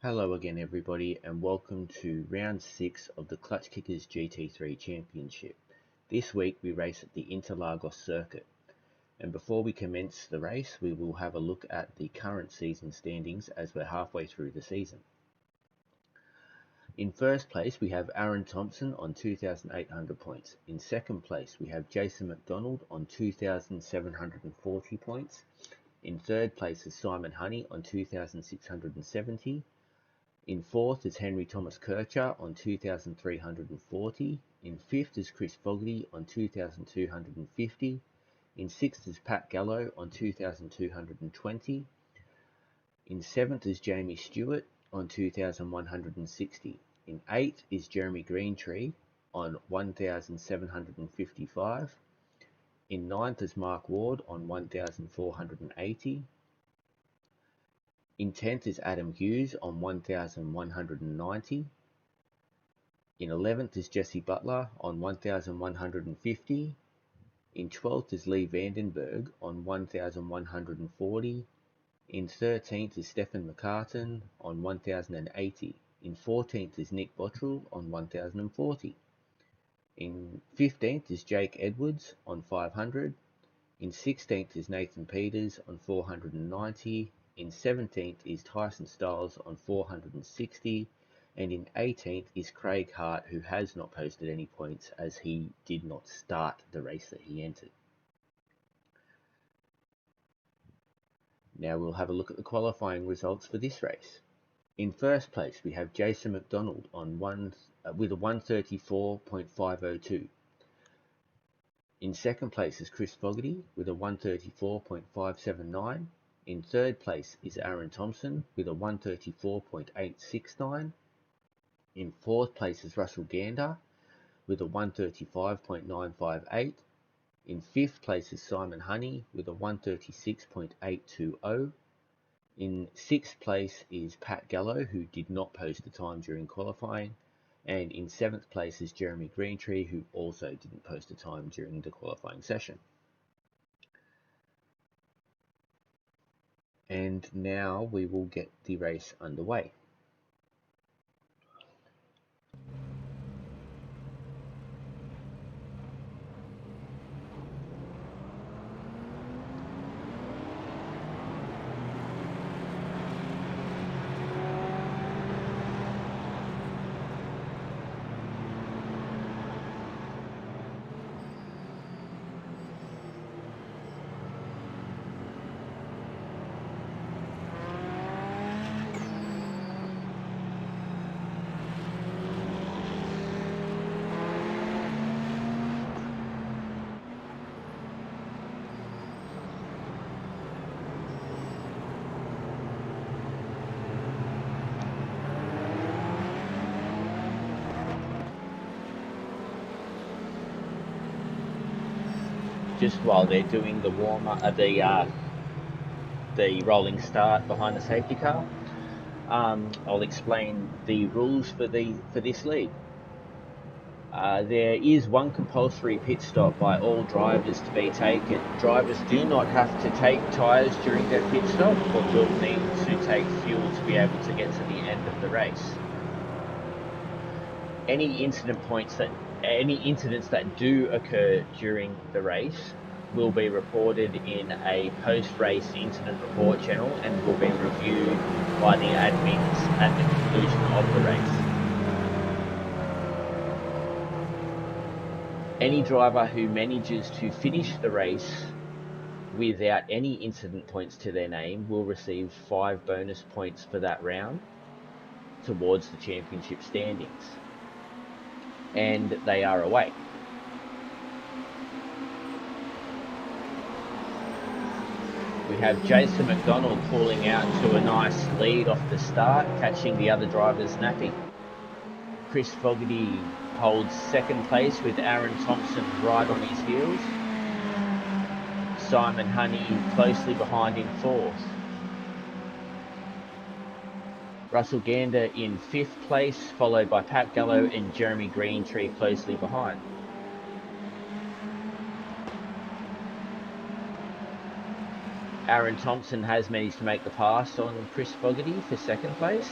Hello again everybody and welcome to round 6 of the Clutch Kickers GT3 Championship. This week we race at the Interlagos circuit, and before we commence the race we will have a look at the current season standings as we're halfway through the season. In first place we have Aaron Thompson on 2,800 points. In second place we have Jason McDonald on 2,740 points. In third place is Simon Honey on 2,670. In fourth is Henry Thomas Kircher on 2,340. In fifth is Chris Fogarty on 2,250. In sixth is Pat Gallo on 2,220. In seventh is Jamie Stewart on 2,160. In eighth is Jeremy Greentree on 1,755. In ninth is Mark Ward on 1,480. In 10th is Adam Hughes on 1,190. In 11th is Jesse Butler on 1,150. In 12th is Lee Vandenberg on 1,140. In 13th is Stefan McCartan on 1,080. In 14th is Nick Bottrell on 1,040. In 15th is Jake Edwards on 500. In 16th is Nathan Peters on 490. In 17th is Tyson Stiles on 460, and in 18th is Craig Hart, who has not posted any points as he did not start the race that he entered. Now we'll have a look at the qualifying results for this race. In first place we have Jason McDonald on with a 134.502. In second place is Chris Fogarty with a 134.579. In third place is Aaron Thompson with a 134.869. In fourth place is Russell Gander with a 135.958. In fifth place is Simon Honey with a 136.820. In sixth place is Pat Gallo, who did not post a time during qualifying. And in seventh place is Jeremy Greentree, who also didn't post a time during the qualifying session. And now we will get the race underway. Just while they're doing the warm-up, the rolling start behind the safety car, I'll explain the rules for this league. There is one compulsory pit stop by all drivers to be taken. Drivers do not have to take tyres during their pit stop, but will need to take fuel to be able to get to the end of the race. Any incidents that do occur during the race will be reported in a post-race incident report channel and will be reviewed by the admins at the conclusion of the race. Any driver who manages to finish the race without any incident points to their name will receive 5 bonus points for that round towards the championship standings. And they are away. We have Jason McDonald pulling out to a nice lead off the start, catching the other driver's nappy. Chris Fogarty holds second place with Aaron Thompson right on his heels. Simon Honey closely behind in fourth. Russell Gander in fifth place, followed by Pat Gallo and Jeremy Greentree closely behind. Aaron Thompson has managed to make the pass on Chris Fogarty for second place.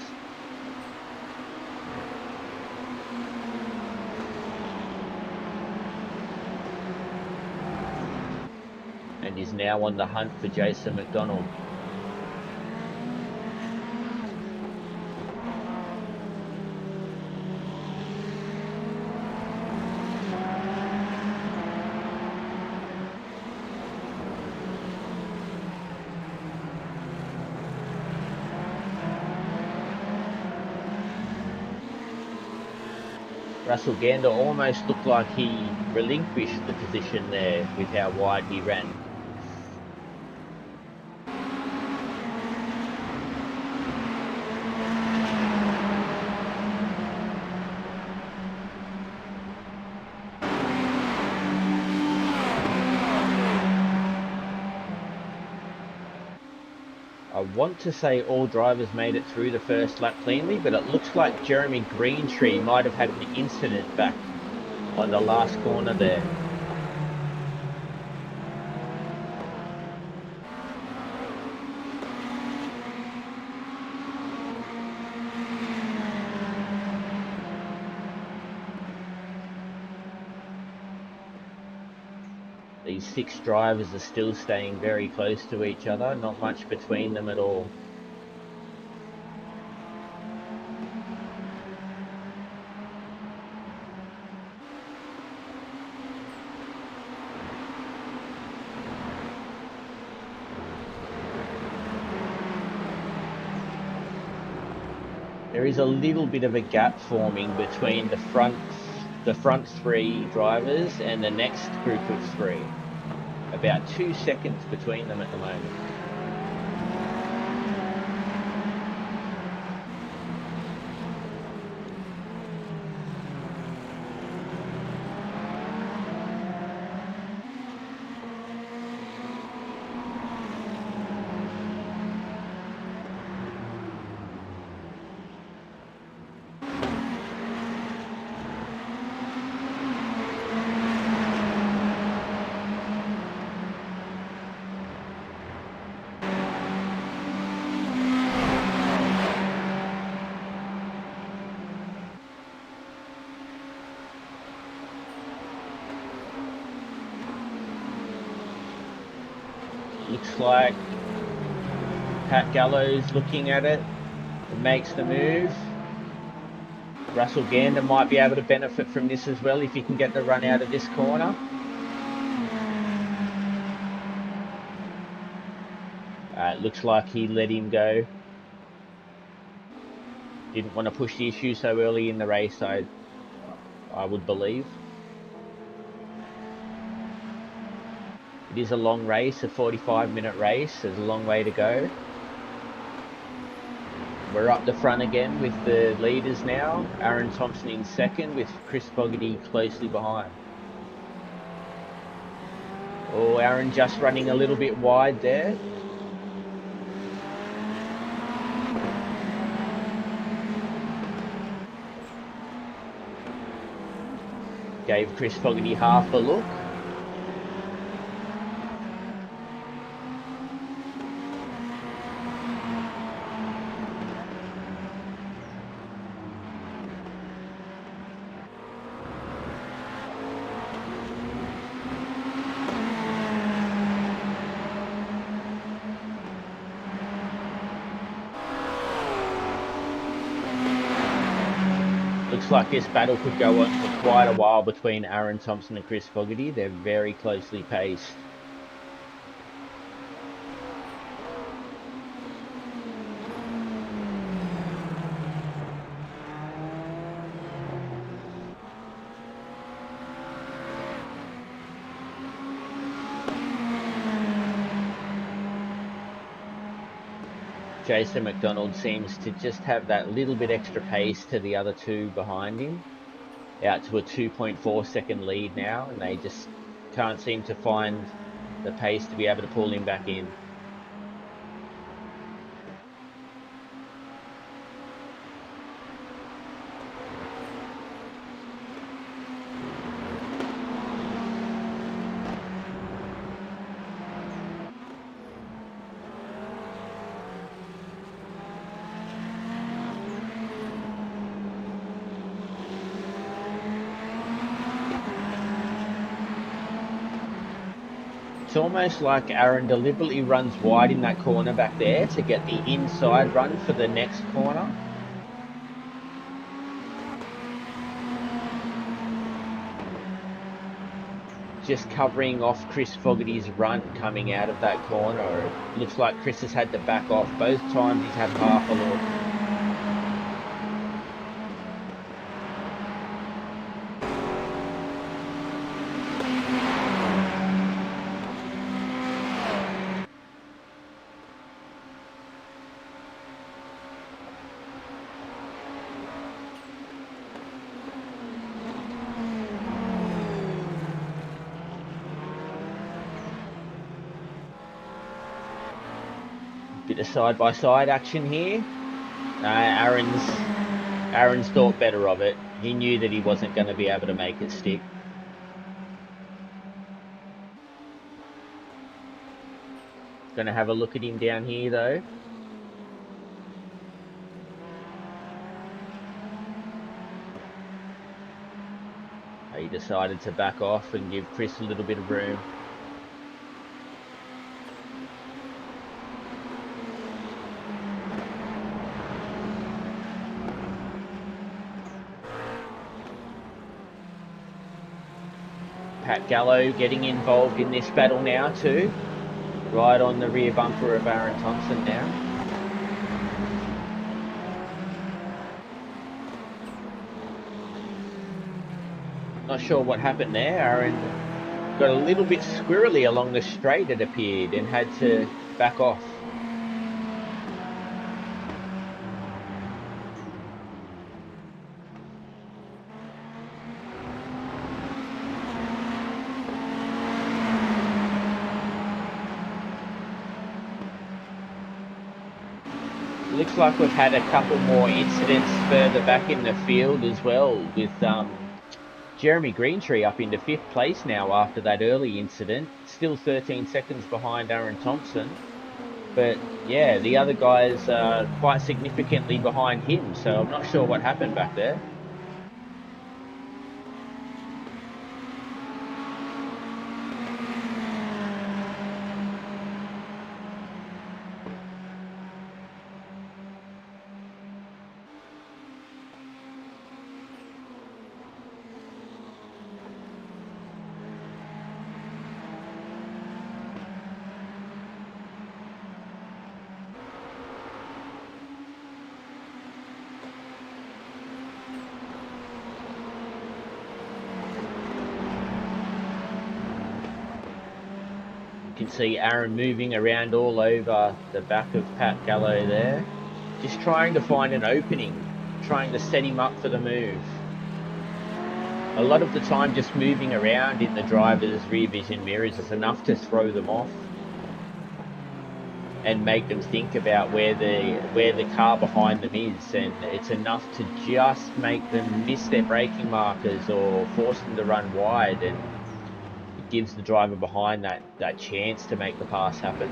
is now on the hunt for Jason McDonald. Russell Gander almost looked like he relinquished the position there with how wide he ran. I want to say all drivers made it through the first lap cleanly, but it looks like Jeremy Greentree might have had an incident back on the last corner there. These 6 drivers are still staying very close to each other, not much between them at all. There is a little bit of a gap forming between the front 3 drivers and the next group of 3. About 2 seconds between them at the moment. Looks like Pat Gallo's looking at it and makes the move. Russell Gander might be able to benefit from this as well if he can get the run out of this corner. It looks like he let him go. Didn't want to push the issue so early in the race, I would believe. It is a long race, a 45-minute race. There's a long way to go. We're up the front again with the leaders now. Aaron Thompson in second with Chris Fogarty closely behind. Oh, Aaron just running a little bit wide there. Gave Chris Fogarty half a look. Looks like this battle could go on for quite a while between Aaron Thompson and Chris Fogarty. They're very closely paced. Jason McDonald seems to just have that little bit extra pace to the other 2 behind him. Out to a 2.4 second lead now, and they just can't seem to find the pace to be able to pull him back in. It's almost like Aaron deliberately runs wide in that corner back there to get the inside run for the next corner. Just covering off Chris Fogarty's run coming out of that corner. It looks like Chris has had to back off. Both times he's had half a look. Bit of side-by-side action here. Aaron's thought better of it. He knew that he wasn't going to be able to make it stick. Going to have a look at him down here though. He decided to back off and give Chris a little bit of room. Pat Gallo getting involved in this battle now too. Right on the rear bumper of Aaron Thompson now. Not sure what happened there. Aaron got a little bit squirrely along the straight, it appeared, and had to back off. Looks like we've had a couple more incidents further back in the field as well, with Jeremy Greentree up into 5th place now after that early incident. Still 13 seconds behind Aaron Thompson. But yeah, the other guys are quite significantly behind him, so I'm not sure what happened back there. You can see Aaron moving around all over the back of Pat Gallo there. Just trying to find an opening, trying to set him up for the move. A lot of the time just moving around in the driver's rear vision mirrors is enough to throw them off and make them think about where the car behind them is, and it's enough to just make them miss their braking markers or force them to run wide, and it gives the driver behind that chance to make the pass happen.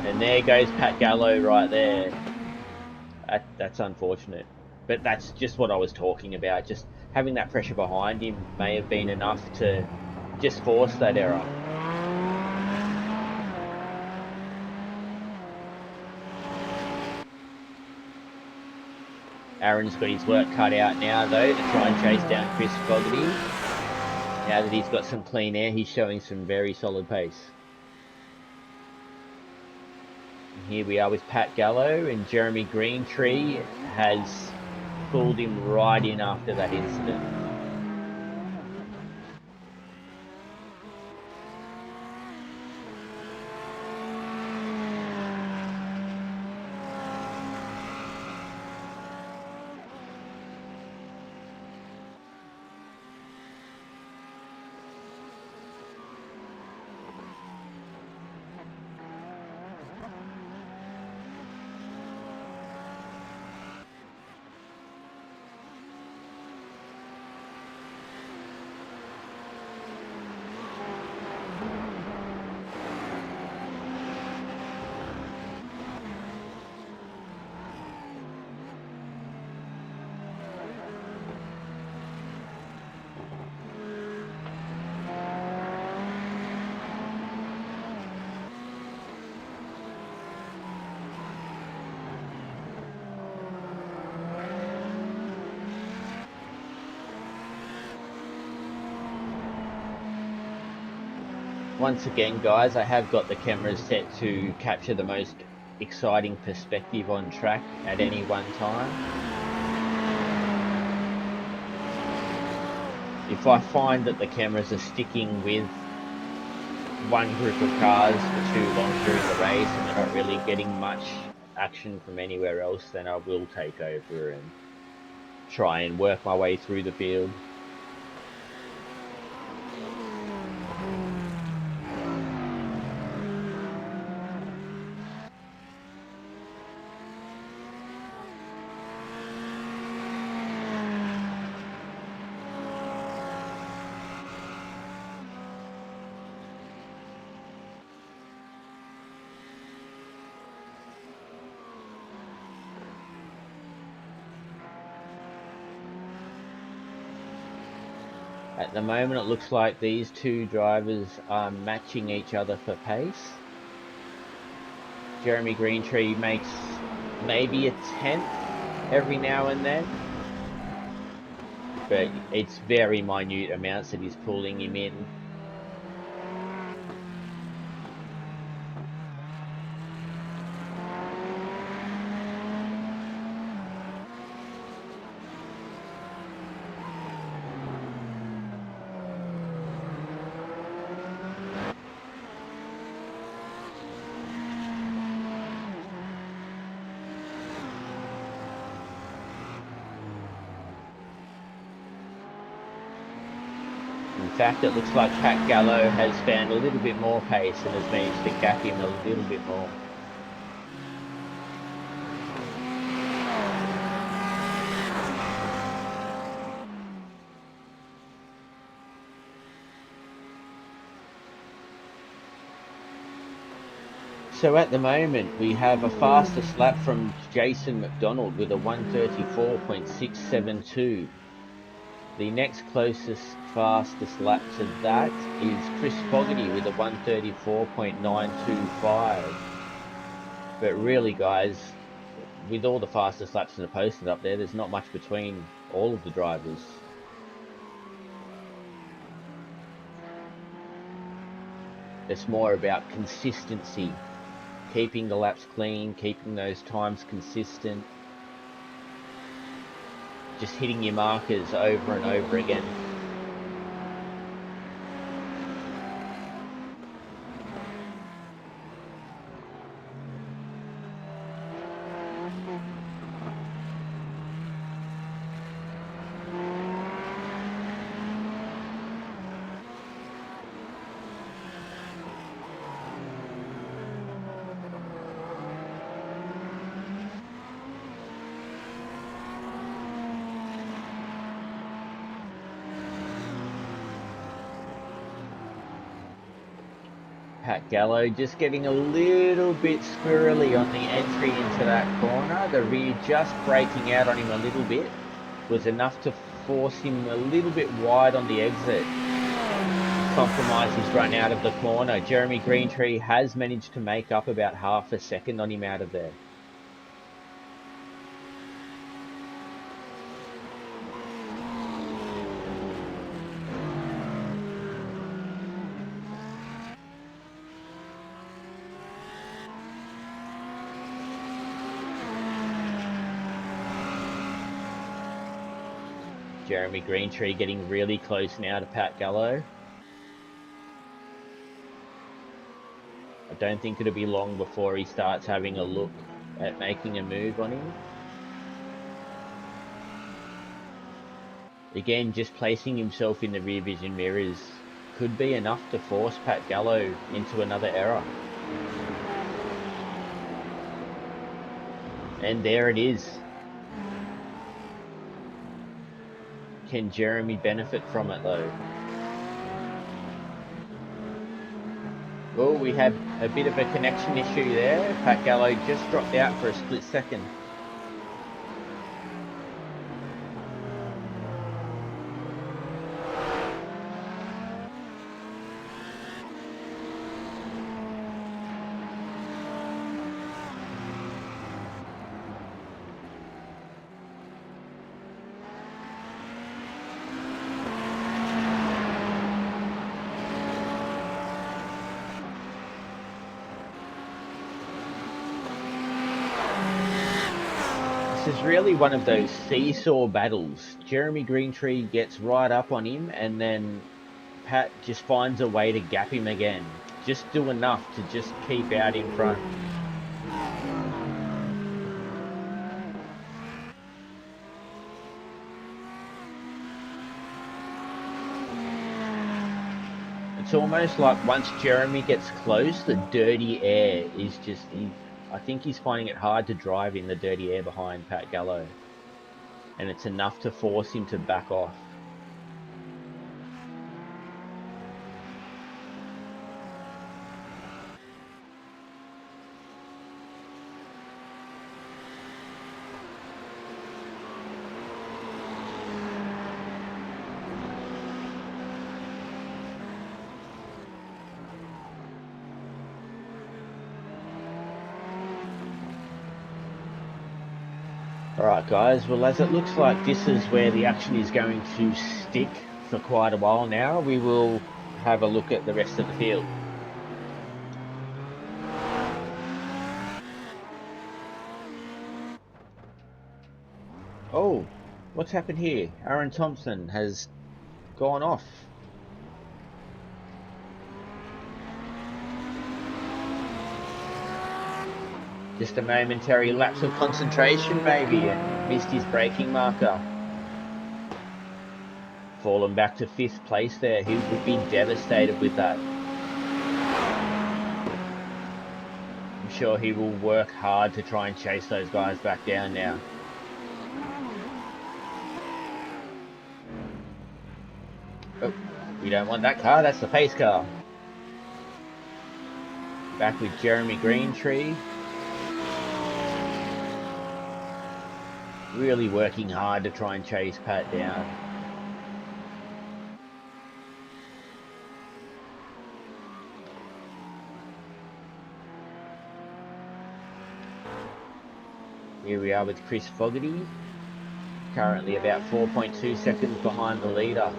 And there goes Pat Gallo right there. That's unfortunate, but that's just what I was talking about. Just having that pressure behind him may have been enough to just force that error. Aaron's got his work cut out now though to try and chase down Chris Fogarty. Now that he's got some clean air, he's showing some very solid pace. And here we are with Pat Gallo, and Jeremy Greentree has pulled him right in after that incident. Once again, guys, I have got the cameras set to capture the most exciting perspective on track at any one time. If I find that the cameras are sticking with one group of cars for too long during the race and they're not really getting much action from anywhere else, then I will take over and try and work my way through the field. At the moment, it looks like these two drivers are matching each other for pace. Jeremy Greentree makes maybe a 10th every now and then, but it's very minute amounts that he's pulling him in. In fact, it looks like Pat Gallo has found a little bit more pace and has managed to gap him a little bit more. So at the moment, we have a fastest lap from Jason McDonald with a 1:34.672. The next closest fastest lap to that is Chris Fogarty with a 1:34.925. But really, guys, with all the fastest laps that are posted up there, there's not much between all of the drivers. It's more about consistency, keeping the laps clean, keeping those times consistent, just hitting your markers over and over again. Pat Gallo just getting a little bit squirrely on the entry into that corner. The rear just breaking out on him a little bit was enough to force him a little bit wide on the exit. Compromise his run out of the corner. Jeremy Greentree has managed to make up about half a second on him out of there. Jeremy Greentree getting really close now to Pat Gallo. I don't think it'll be long before he starts having a look at making a move on him. Again, just placing himself in the rear vision mirrors could be enough to force Pat Gallo into another error. And there it is. Can Jeremy benefit from it though? Well, we had a bit of a connection issue there. Pat Gallo just dropped out for a split second. is really one of those seesaw battles. Jeremy Greentree gets right up on him, and then Pat just finds a way to gap him again. Just do enough to just keep out in front. It's almost like once Jeremy gets close, the dirty air is just... I think he's finding it hard to drive in the dirty air behind Pat Gallo. And it's enough to force him to back off. Alright guys, well as it looks like this is where the action is going to stick for quite a while now, we will have a look at the rest of the field. Oh, what's happened here? Aaron Thompson has gone off. Just a momentary lapse of concentration maybe, and missed his braking marker. Fallen back to 5th place there. He would be devastated with that. I'm sure he will work hard to try and chase those guys back down now. Oh, we don't want that car, that's the pace car. Back with Jeremy Greentree. Really working hard to try and chase Pat down. Here we are with Chris Fogarty, currently about 4.2 seconds behind the leader.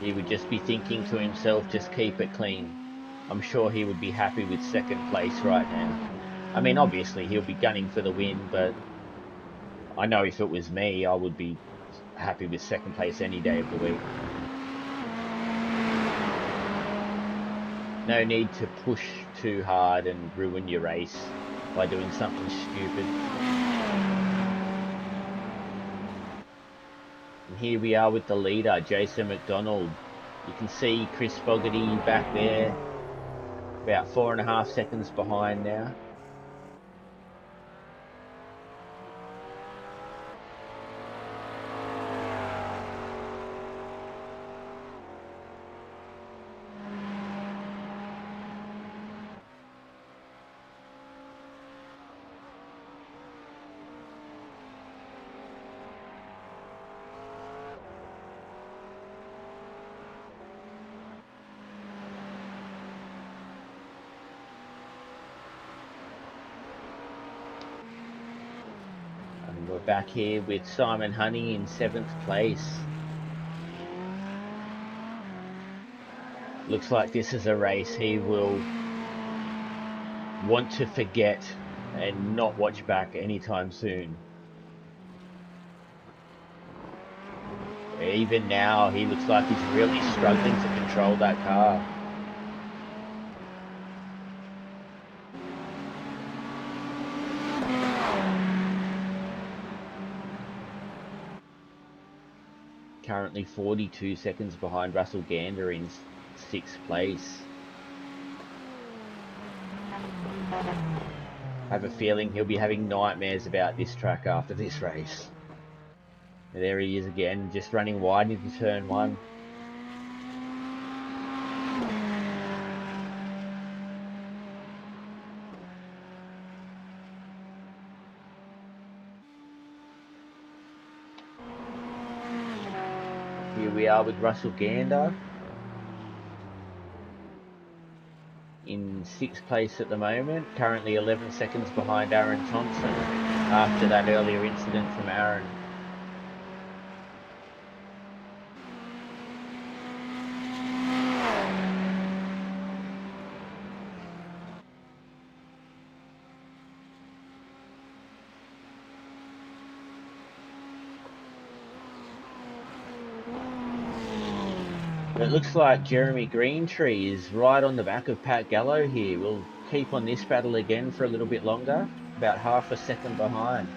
He would just be thinking to himself, just keep it clean. I'm sure he would be happy with 2nd place right now. I mean, obviously he'll be gunning for the win, but I know if it was me, I would be happy with 2nd place any day of the week. No need to push too hard and ruin your race by doing something stupid. And here we are with the leader, Jason McDonald. You can see Chris Fogarty back there, about 4.5 seconds behind now. We're back here with Simon Honey in 7th place. Looks like this is a race he will want to forget and not watch back anytime soon. Even now, he looks like he's really struggling to control that car. Currently 42 seconds behind Russell Gander in 6th place. I have a feeling he'll be having nightmares about this track after this race. And there he is again, just running wide into turn 1. Here we are with Russell Gander in 6th place at the moment, currently 11 seconds behind Aaron Thompson after that earlier incident from Aaron. It looks like Jeremy Greentree is right on the back of Pat Gallo here. We'll keep on this battle again for a little bit longer, about half a second behind.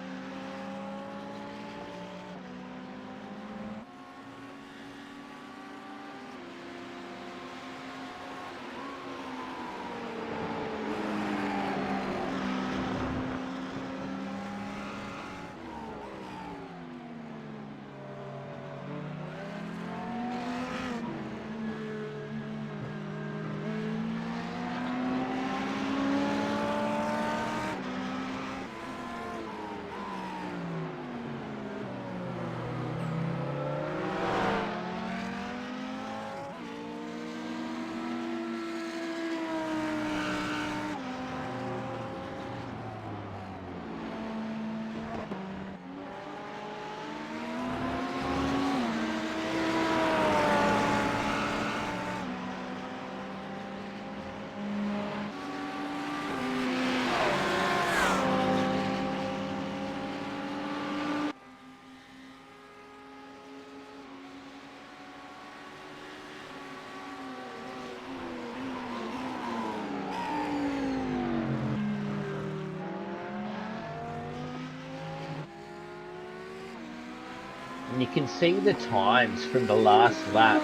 And you can see the times from the last lap.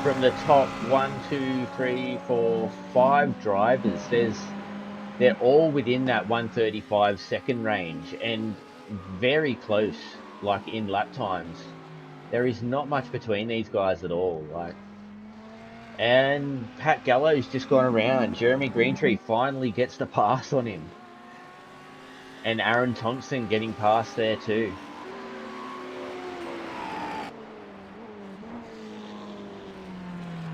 From the top 1, 2, 3, 4, 5 drivers, they're all within that 1:35 second range and very close, like in lap times. There is not much between these guys at all. And Pat Gallo's just gone around. Jeremy Greentree finally gets the pass on him, and Aaron Thompson getting past there too.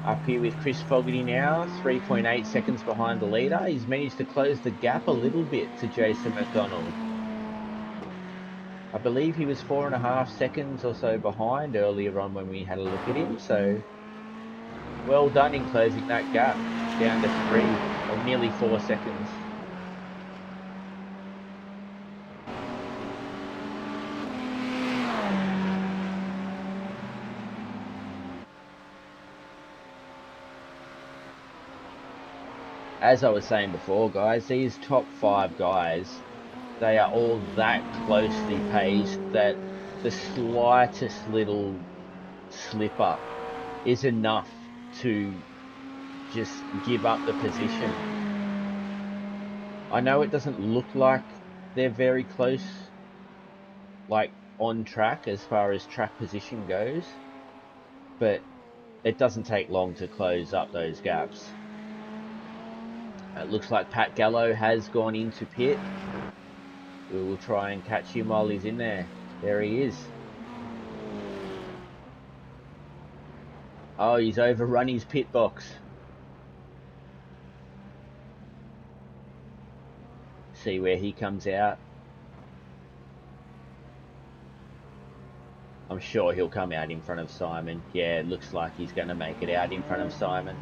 Up here with Chris Fogarty now, 3.8 seconds behind the leader. He's managed to close the gap a little bit to Jason McDonald. I believe he was 4.5 seconds or so behind earlier on when we had a look at him. So well done in closing that gap down to 3, or nearly 4 seconds. As I was saying before, guys, these top 5 guys, they are all that closely paced that the slightest little slip up is enough to just give up the position. I know it doesn't look like they're very close, like on track as far as track position goes, but it doesn't take long to close up those gaps. It looks like Pat Gallo has gone into pit. We will try and catch him while he's in there. There he is. Oh, he's overrun his pit box. See where he comes out. I'm sure he'll come out in front of Simon. Yeah, it looks like he's going to make it out in front of Simon.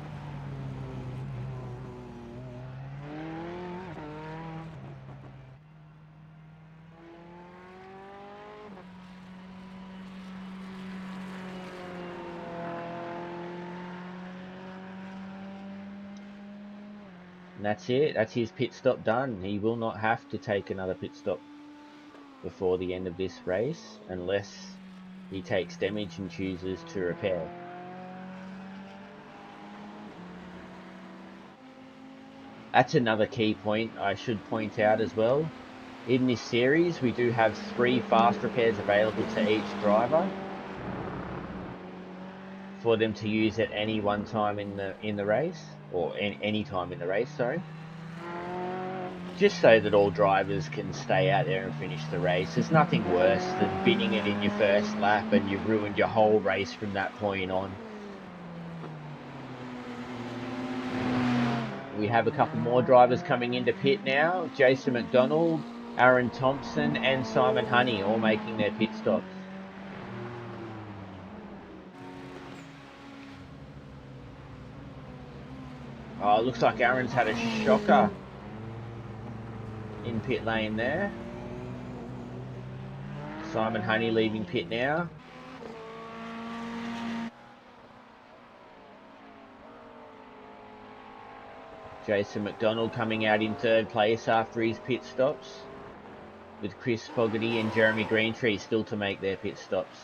And that's it. That's his pit stop done. He will not have to take another pit stop before the end of this race unless he takes damage and chooses to repair. That's another key point I should point out as well. In this series, we do have 3 fast repairs available to each driver for them to use at any one time in the race, or any time in the race, sorry. Just so that all drivers can stay out there and finish the race. There's nothing worse than binning it in your first lap and you've ruined your whole race from that point on. We have a couple more drivers coming into pit now. Jason McDonald, Aaron Thompson and Simon Honey all making their pit stops. Oh, it looks like Aaron's had a shocker in pit lane there. Simon Honey leaving pit now. Jason McDonald coming out in third place after his pit stops, with Chris Fogarty and Jeremy Greentree still to make their pit stops.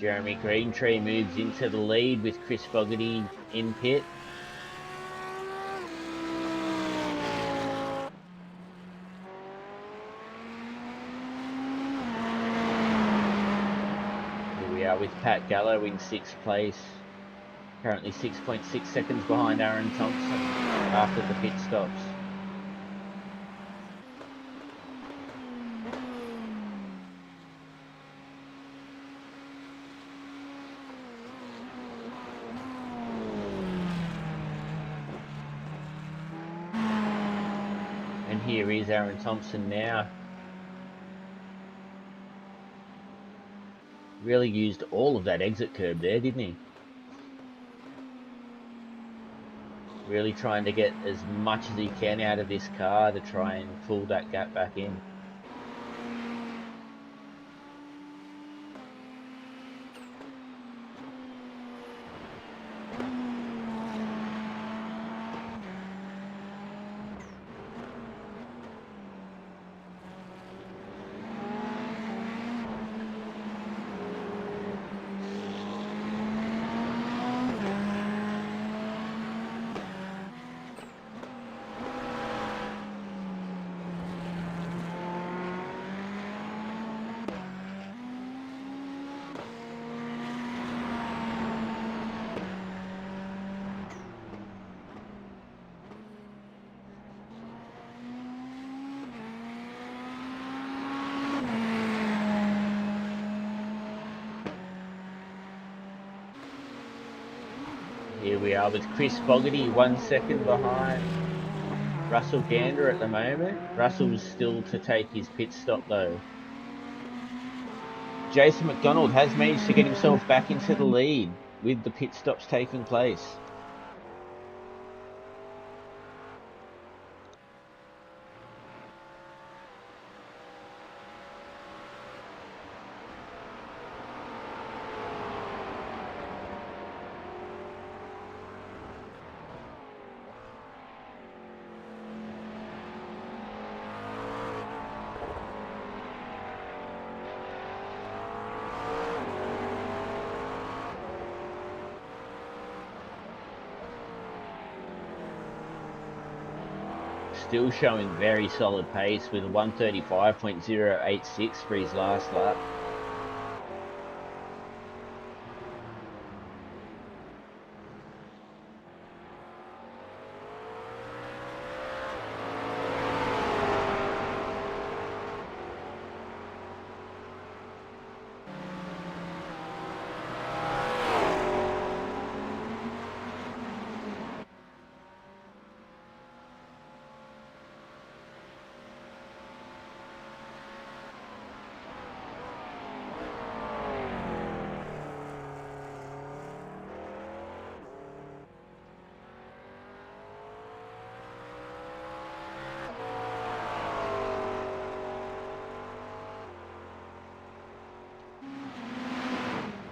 Jeremy Greentree moves into the lead with Chris Fogarty in pit. Here we are with Pat Gallo in 6th place. Currently 6.6 seconds behind Aaron Thompson after the pit stops. And here is Aaron Thompson now. Really used all of that exit curb there, didn't he? Really trying to get as much as he can out of this car to try and pull that gap back in. Here we are with Chris Fogarty 1 second behind Russell Gander at the moment. Russell's still to take his pit stop though. Jason McDonald has managed to get himself back into the lead with the pit stops taking place. Still showing very solid pace with a 135.086 for his last lap.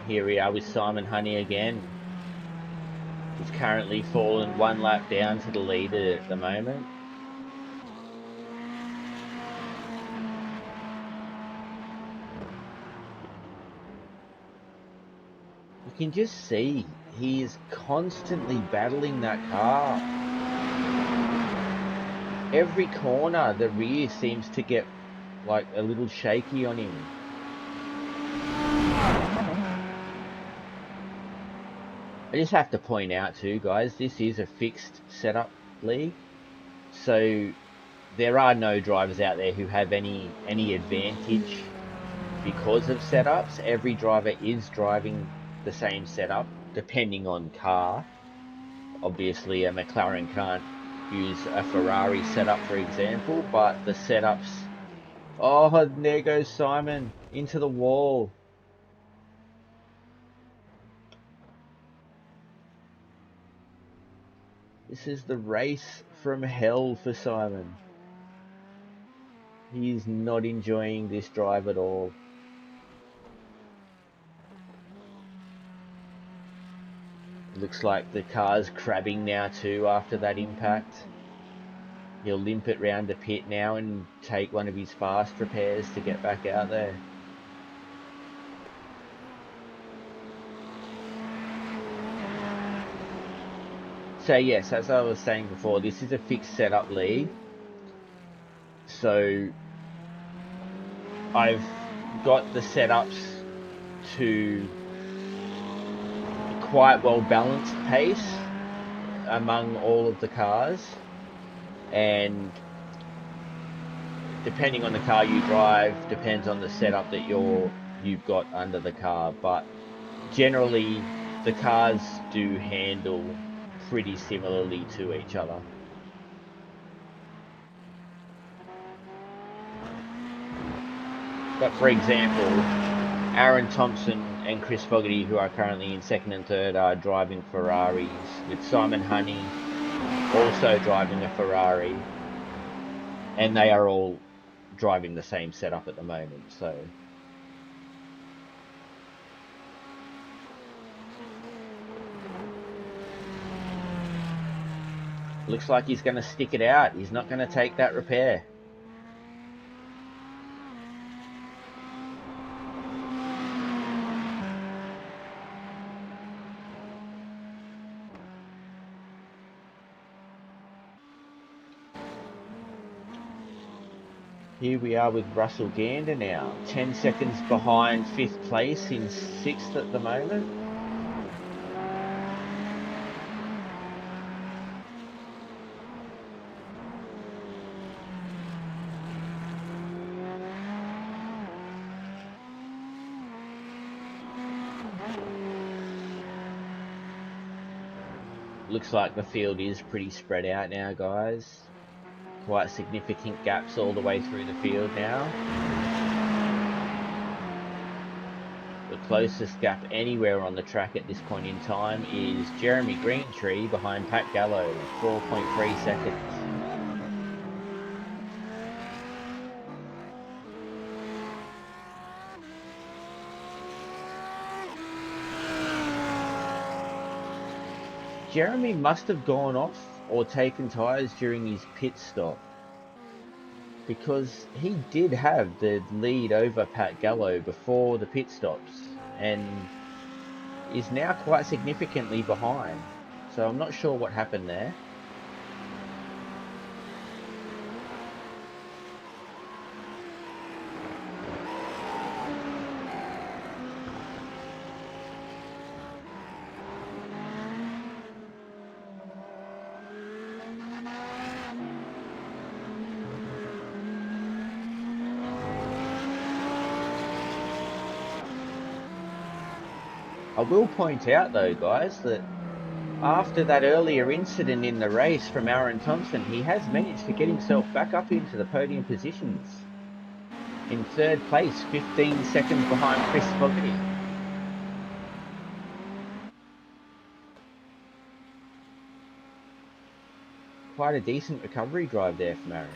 Here we are with Simon Honey again. He's currently fallen 1 lap down to the leader at the moment. You can just see he is constantly battling that car. every corner the rear seems to get like a little shaky on him. I just have to point out too, guys, this is a fixed setup league, so there are no drivers out there who have any advantage because of setups. Every driver is driving the same setup depending on car. Obviously a McLaren can't use a Ferrari setup, for example, but the setups... Oh, there goes Simon into the wall. This is the race from hell for Simon. He is not enjoying this drive at all. Looks like the car's crabbing now too after that impact. He'll limp it round the pit now and take one of his fast repairs to get back out there. So yes, as I was saying before, this is a fixed setup league. So I've got the setups to quite well balanced pace among all of the cars, and depending on the car you drive depends on the setup that you've got under the car, but generally the cars do handle pretty similarly to each other. But for example, Aaron Thompson and Chris Fogarty, who are currently in second and third, are driving Ferraris, with Simon Honey also driving a Ferrari, and they are all driving the same setup at the moment. So looks like he's going to stick it out. He's not going to take that repair. Here we are with Russell Gander now, 10 seconds behind 5th place, in 6th at the moment. Looks like the field is pretty spread out now, guys. Quite significant gaps all the way through the field now. The closest gap anywhere on the track at this point in time is Jeremy Greentree behind Pat Gallo, 4.3 seconds. Jeremy must have gone off or taken tyres during his pit stop, because he did have the lead over Pat Gallo before the pit stops and is now quite significantly behind. So I'm not sure what happened there. I will point out though, guys, that after that earlier incident in the race from Aaron Thompson, he has managed to get himself back up into the podium positions. In 3rd place, 15 seconds behind Chris Fogarty. Quite a decent recovery drive there from Aaron.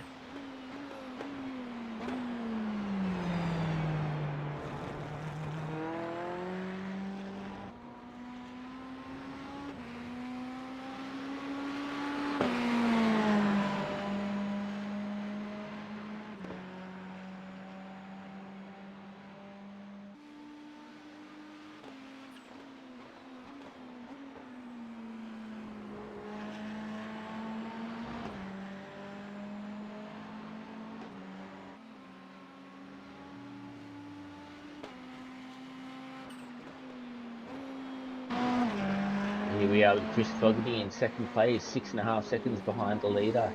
Here we are with Chris Fogarty in second place, 6.5 seconds behind the leader.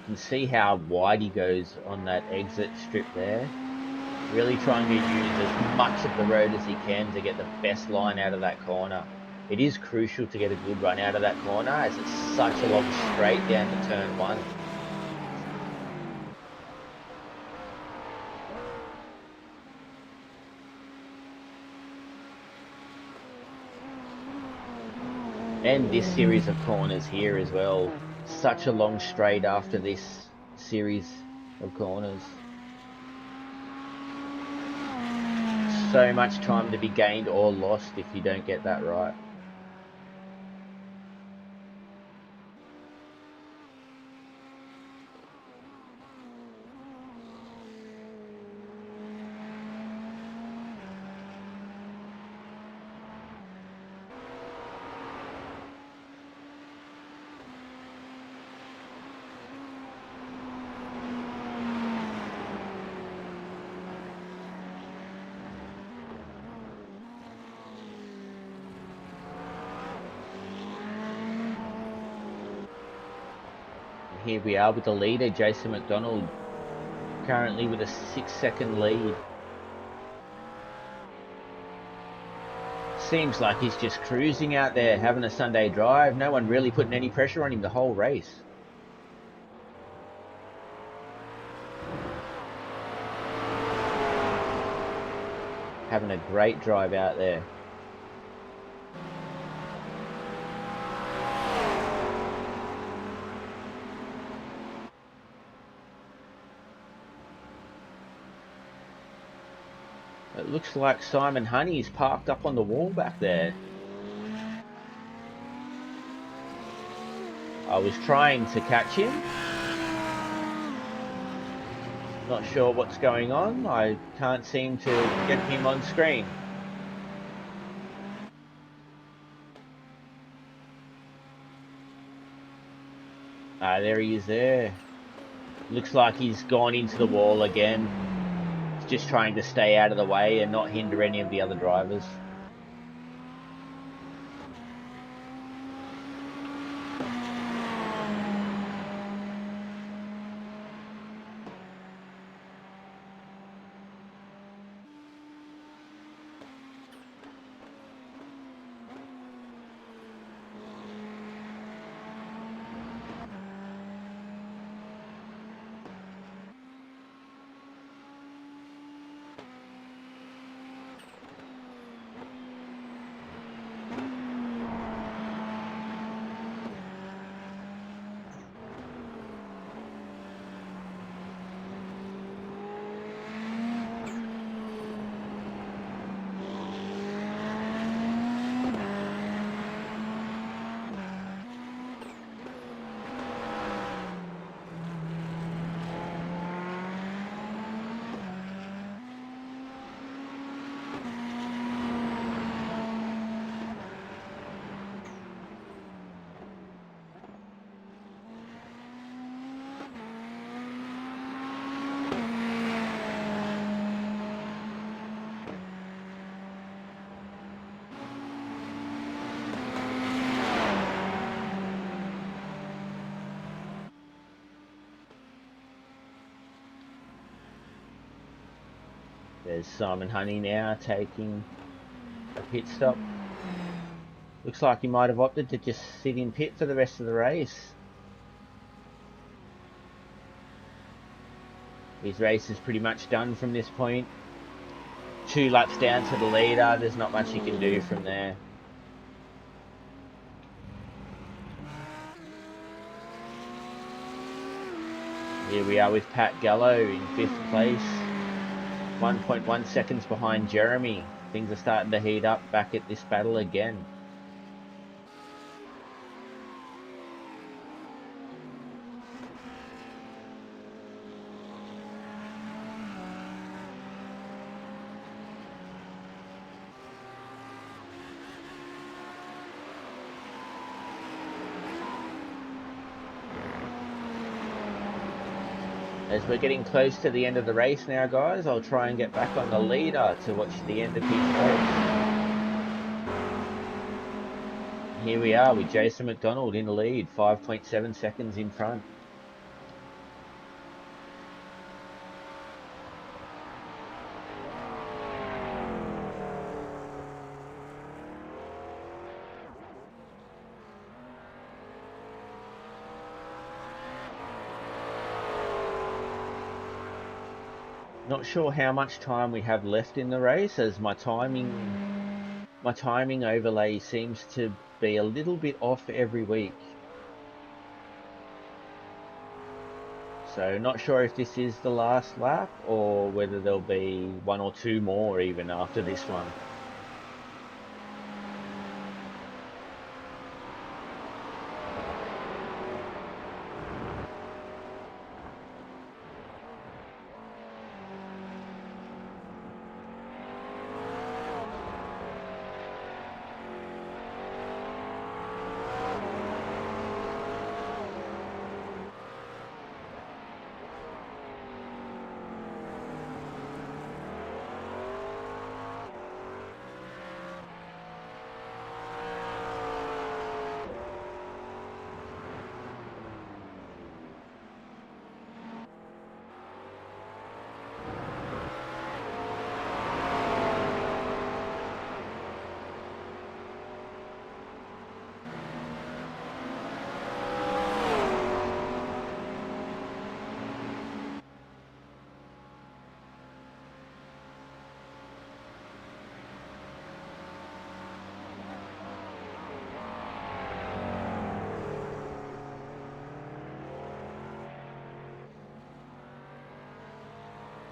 You can see how wide he goes on that exit strip there. Really trying to use as much of the road as he can to get the best line out of that corner. It is crucial to get a good run out of that corner as it's such a long straight down to turn 1. And this series of corners here as well. Such a long straight after this series of corners. So much time to be gained or lost if you don't get that right. Here we are with the leader, Jason McDonald, currently with a 6-second lead. Seems like he's just cruising out there, having a Sunday drive. No one really putting any pressure on him the whole race. Having a great drive out there. It looks like Simon Honey's parked up on the wall back there. I was trying to catch him. Not sure what's going on. I can't seem to get him on screen. There he is there. Looks like he's gone into the wall again. He's just trying to stay out of the way and not hinder any of the other drivers. There's Simon Honey now taking a pit stop. Looks like he might have opted to just sit in pit for the rest of the race. His race is pretty much done from this point. 2 laps down to the leader. There's not much he can do from there. Here we are with Pat Gallo in 5th place. 1.1 seconds behind Jeremy. Things are starting to heat up back at this battle again. As we're getting close to the end of the race now, guys, I'll try and get back on the leader to watch the end of his race. Here we are with Jason McDonald in the lead, 5.7 seconds in front. Not sure how much time we have left in the race, as my timing overlay seems to be a little bit off every week. So not sure if this is the last lap or whether there'll be one or two more even after this one.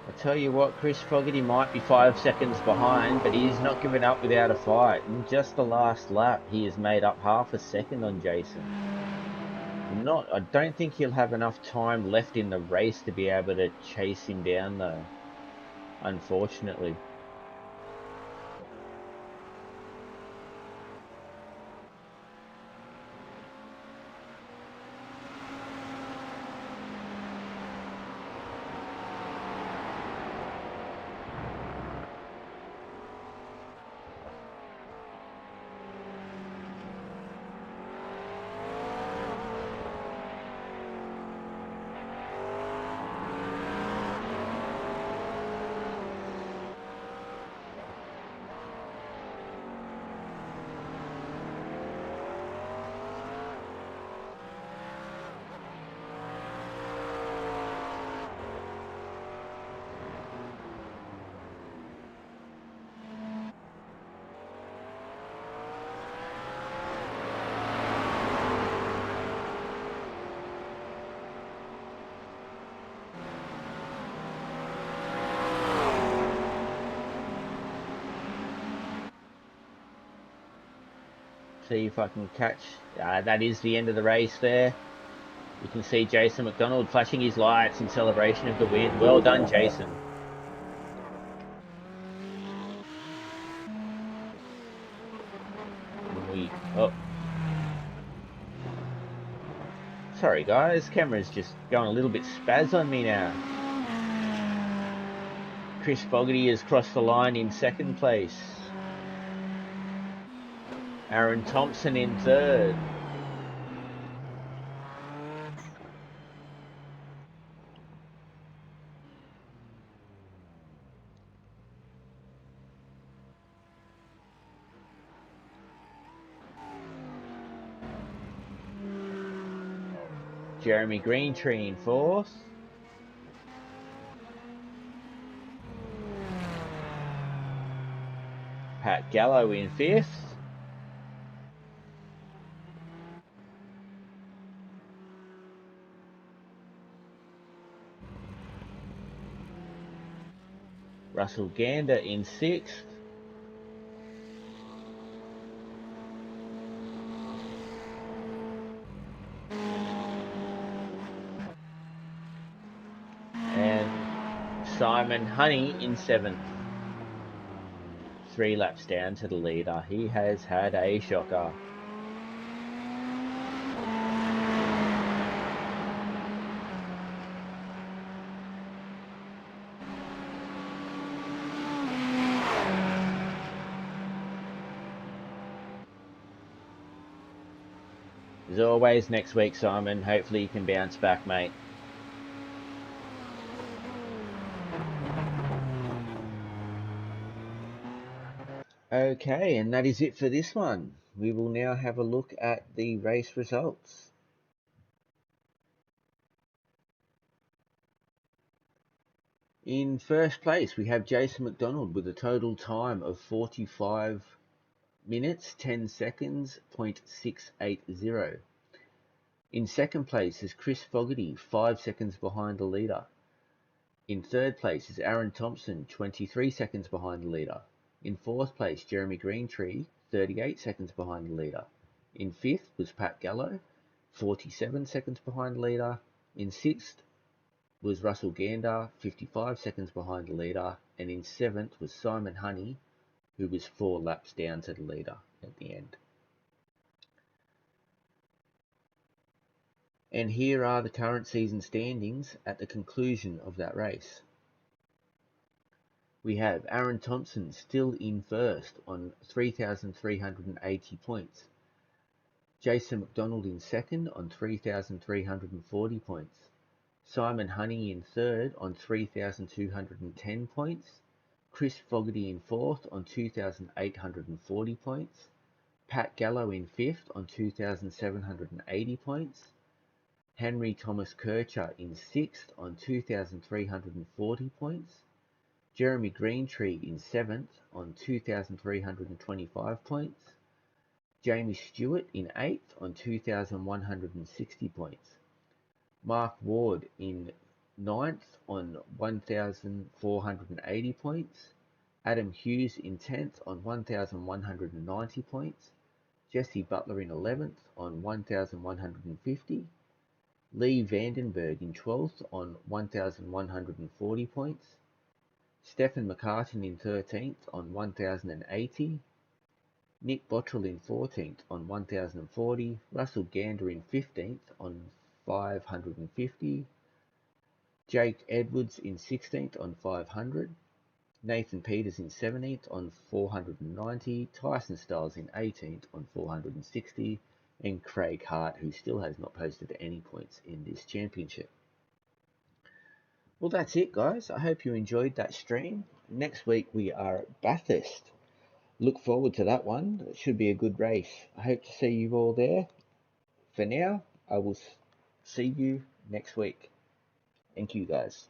I tell you what, Chris Fogarty might be 5 seconds behind, but he's not given up without a fight. In just the last lap, he has made up half a second on Jason. I don't think he'll have enough time left in the race to be able to chase him down, though, unfortunately. See if I can catch. That is the end of the race there. You can see Jason McDonald flashing his lights in celebration of the win. Well done, Jason. Oh. Sorry guys, camera's just going a little bit spaz on me now. Chris Fogarty has crossed the line in second place. Aaron Thompson in third. Jeremy Greentree in fourth. Pat Gallo in fifth. Russell Gander in sixth. And Simon Honey in seventh. 3 laps down to the leader. He has had a shocker. As always, next week, Simon. Hopefully you can bounce back, mate. Okay, and that is it for this one. We will now have a look at the race results. In first place, we have Jason McDonald with a total time of 45 minutes, 10 seconds, .680. In second place is Chris Fogarty, 5 seconds behind the leader. In third place is Aaron Thompson, 23 seconds behind the leader. In fourth place, Jeremy Greentree, 38 seconds behind the leader. In fifth was Pat Gallo, 47 seconds behind the leader. In sixth was Russell Gander, 55 seconds behind the leader. And in seventh was Simon Honey, who was 4 laps down to the leader at the end. And here are the current season standings at the conclusion of that race. We have Aaron Thompson still in first on 3,380 points. Jason McDonald in second on 3,340 points. Simon Honey in third on 3,210 points. Chris Fogarty in fourth on 2,840 points. Pat Gallo in fifth on 2,780 points. Henry Thomas Kircher in sixth on 2,340 points. Jeremy Greentree in seventh on 2,325 points. Jamie Stewart in eighth on 2,160 points. Mark Ward in ninth on 1,480 points. Adam Hughes in 10th on 1,190 points. Jesse Butler in 11th on 1,150. Lee Vandenberg in 12th on 1,140 points. Stephen McCartan in 13th on 1,080. Nick Bottrell in 14th on 1,040. Russell Gander in 15th on 550. Jake Edwards in 16th on 500. Nathan Peters in 17th on 490. Tyson Stiles in 18th on 460. And Craig Hart, who still has not posted any points in this championship. Well, that's it, guys. I hope you enjoyed that stream. Next week we are at Bathurst. Look forward to that one. It should be a good race. I hope to see you all there. For now, I will see you next week. Thank you, guys.